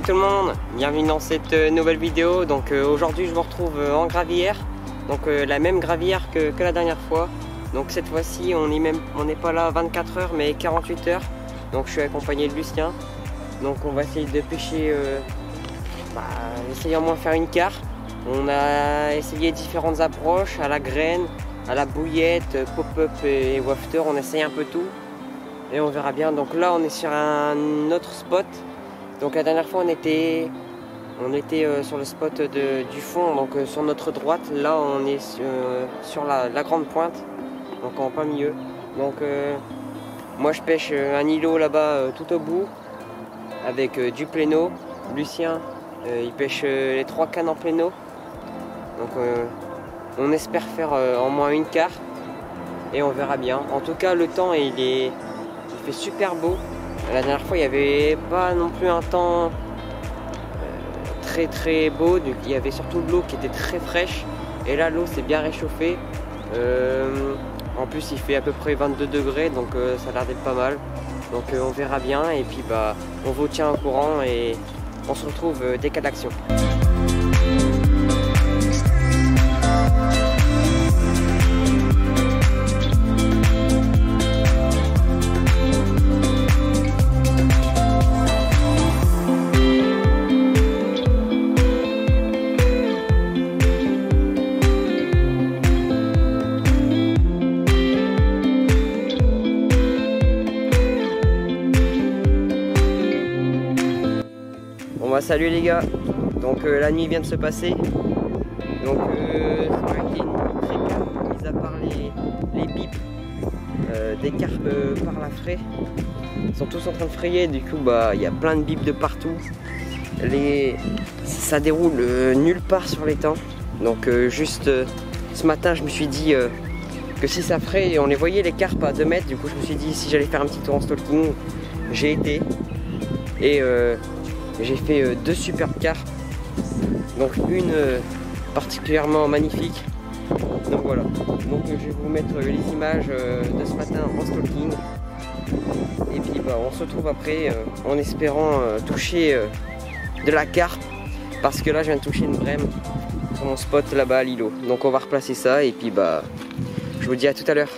tout le monde, bienvenue dans cette nouvelle vidéo. Donc aujourd'hui je vous retrouve en gravière, donc la même gravière que la dernière fois. Donc cette fois-ci on n'est pas là 24 heures mais 48 heures. Donc je suis accompagné de Lucien. Donc on va essayer de pêcher, essayer au moins faire une carpe. On a essayé différentes approches, à la graine, à la bouillette, pop-up et wafter, on essaye un peu tout. Et on verra bien. Donc là on est sur un autre spot. Donc la dernière fois on était sur le spot du fond, donc sur notre droite. Là on est sur la grande pointe, donc en plein milieu. Donc moi je pêche un îlot là-bas tout au bout avec du pléno. Lucien il pêche les 3 cannes en pléno. Donc on espère faire en moins une carpe et on verra bien. En tout cas le temps il fait super beau. La dernière fois il n'y avait pas non plus un temps très beau, il y avait surtout de l'eau qui était très fraîche et là l'eau s'est bien réchauffée. En plus il fait à peu près 22 degrés, donc ça a l'air d'être pas mal. Donc on verra bien et puis on vous tient au courant et on se retrouve dès qu'il y a de l'action. Salut les gars, donc la nuit vient de se passer, donc c'est vrai qu'il y a une nuit très calme, mis à part les bips des carpes par la fraie, ils sont tous en train de frayer, du coup il y a plein de bips de partout, ça déroule nulle part sur l'étang, donc juste ce matin je me suis dit que si ça fraye, on les voyait les carpes à 2 mètres, du coup je me suis dit si j'allais faire un petit tour en stalking, j'ai été et j'ai fait 2 superbes carpes, donc une particulièrement magnifique. Donc voilà, donc je vais vous mettre les images de ce matin en stalking. Et puis on se retrouve après en espérant toucher de la carpe, parce que là je viens de toucher une brème sur mon spot là-bas à l'îlot. Donc on va replacer ça et puis je vous dis à tout à l'heure.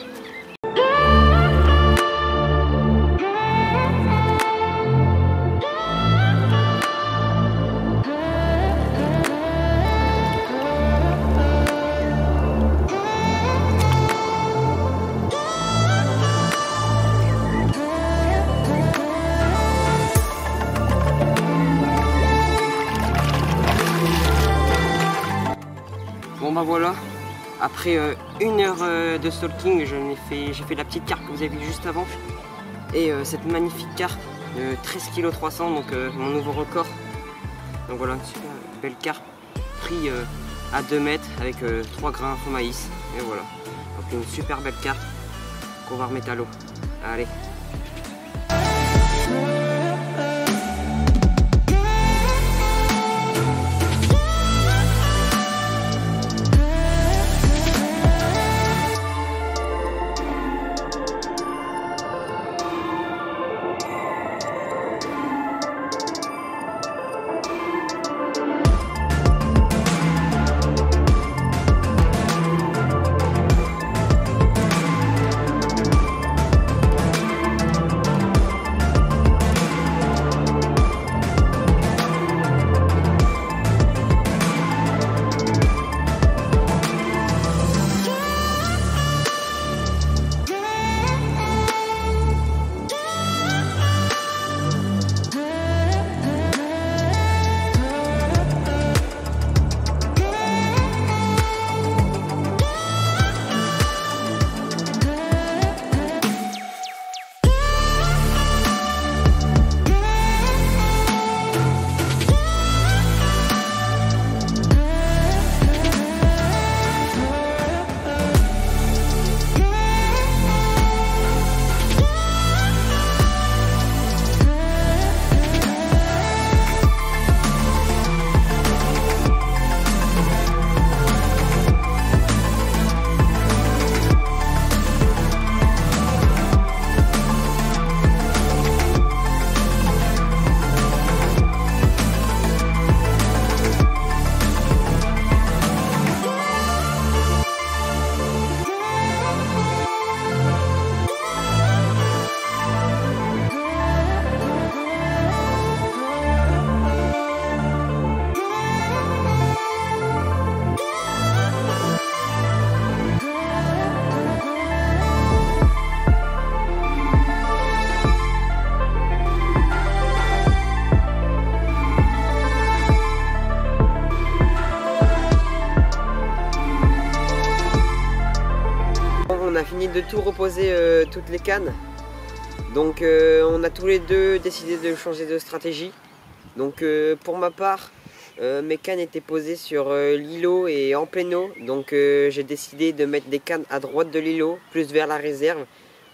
Bon voilà, après 1 heure de stalking, j'ai fait la petite carpe que vous avez vue juste avant. Et cette magnifique carpe, 13 kg 300, donc mon nouveau record. Donc voilà, une super belle carpe, pris à 2 mètres avec 3 grains fond maïs. Et voilà, donc une super belle carpe qu'on va remettre à l'eau. Allez. a fini de tout reposer toutes les cannes. Donc on a tous les deux décidé de changer de stratégie. Donc pour ma part, mes cannes étaient posées sur l'îlot et en plein eau. Donc j'ai décidé de mettre des cannes à droite de l'îlot, plus vers la réserve.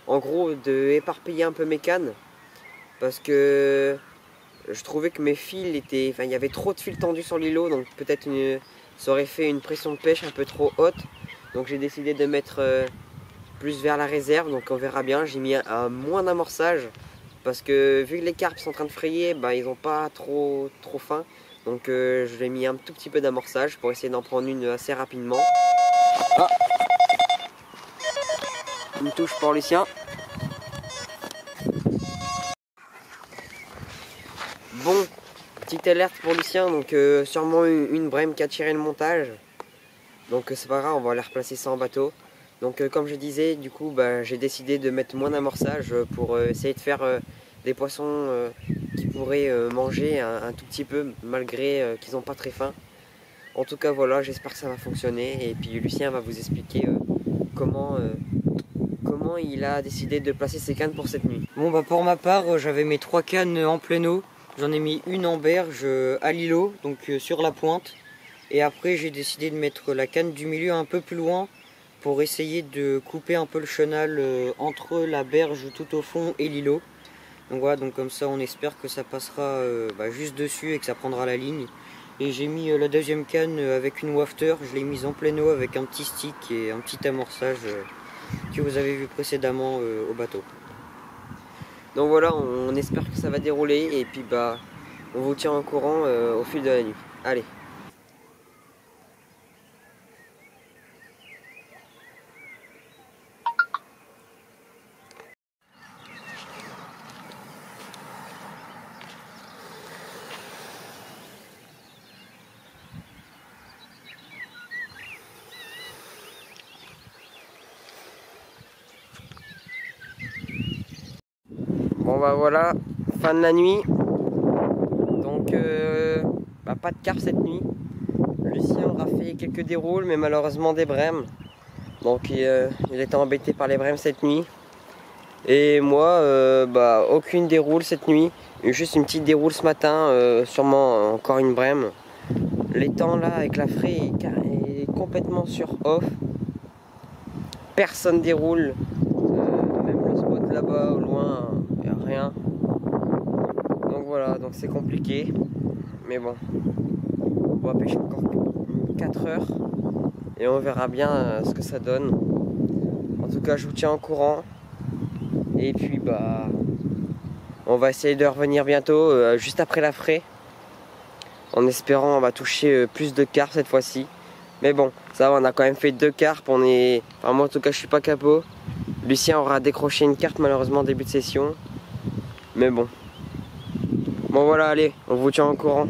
En gros, de éparpiller un peu mes cannes. Parce que je trouvais que mes fils étaient... Enfin, il y avait trop de fils tendus sur l'îlot. Donc peut-être ça aurait fait une pression de pêche un peu trop haute. Donc j'ai décidé de mettre plus vers la réserve. Donc on verra bien. J'ai mis un moins d'amorçage. Parce que vu que les carpes sont en train de frayer, bah, ils n'ont pas trop faim. Donc je l'ai mis un tout petit peu d'amorçage pour essayer d'en prendre une assez rapidement. Ah, une touche pour Lucien. Bon, petite alerte pour Lucien, donc sûrement une brème qui a tiré le montage. Donc c'est pas grave, on va aller replacer ça en bateau. Donc comme je disais, du coup bah, j'ai décidé de mettre moins d'amorçage pour essayer de faire des poissons qui pourraient manger un tout petit peu malgré qu'ils n'ont pas très faim. En tout cas voilà, j'espère que ça va fonctionner et puis Lucien va vous expliquer comment il a décidé de placer ses cannes pour cette nuit. Bon bah pour ma part, j'avais mes 3 cannes en pleine eau. J'en ai mis une en berge à l'îlot, donc sur la pointe. Et après j'ai décidé de mettre la canne du milieu un peu plus loin pour essayer de couper un peu le chenal entre la berge tout au fond et l'îlot. Donc voilà, donc comme ça on espère que ça passera juste dessus et que ça prendra la ligne. Et j'ai mis la deuxième canne avec une wafter, je l'ai mise en pleine eau avec un petit stick et un petit amorçage que vous avez vu précédemment au bateau. Donc voilà, on espère que ça va dérouler et puis bah on vous tient au courant au fil de la nuit. Allez. Bon bah voilà, fin de la nuit. Donc pas de carpe cette nuit. Lucien aura fait quelques déroules mais malheureusement des brèmes. Donc il était embêté par les brèmes cette nuit. Et moi aucune déroule cette nuit. Juste une petite déroule ce matin, sûrement encore une brème. Les temps là avec la fraie est complètement sur off. Personne déroule. Même le spot là-bas au loin. Rien. Donc voilà, donc c'est compliqué. Mais bon, on va pêcher encore 4 heures et on verra bien ce que ça donne. En tout cas, je vous tiens au courant. Et puis bah, on va essayer de revenir bientôt, juste après la fraie. En espérant on va toucher plus de carpes cette fois-ci. Mais bon, ça va, on a quand même fait 2 carpes. Enfin moi en tout cas, je suis pas capot. Lucien aura décroché une carpe malheureusement en début de session. Mais bon. Bon voilà, allez, on vous tient au courant.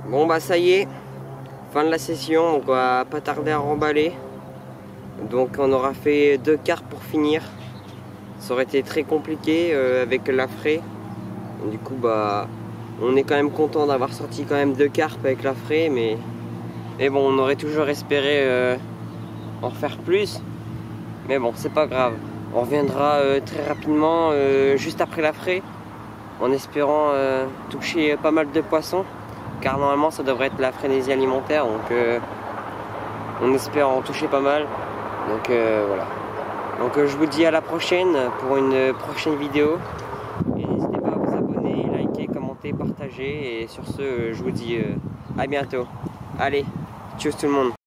Bon bah ça y est, fin de la session, donc on va pas tarder à remballer. Donc on aura fait 2 carpes pour finir. Ça aurait été très compliqué avec la fraie. Du coup bah on est quand même content d'avoir sorti quand même 2 carpes avec la fraie, mais bon, on aurait toujours espéré en faire plus. Mais bon, c'est pas grave. On reviendra très rapidement juste après la fraie, en espérant toucher pas mal de poissons, car normalement ça devrait être la frénésie alimentaire, donc on espère en toucher pas mal. Donc voilà. Donc je vous dis à la prochaine pour une prochaine vidéo. Et n'hésitez pas à vous abonner, liker, commenter, partager. Et sur ce, je vous dis à bientôt. Allez, tchuss tout le monde.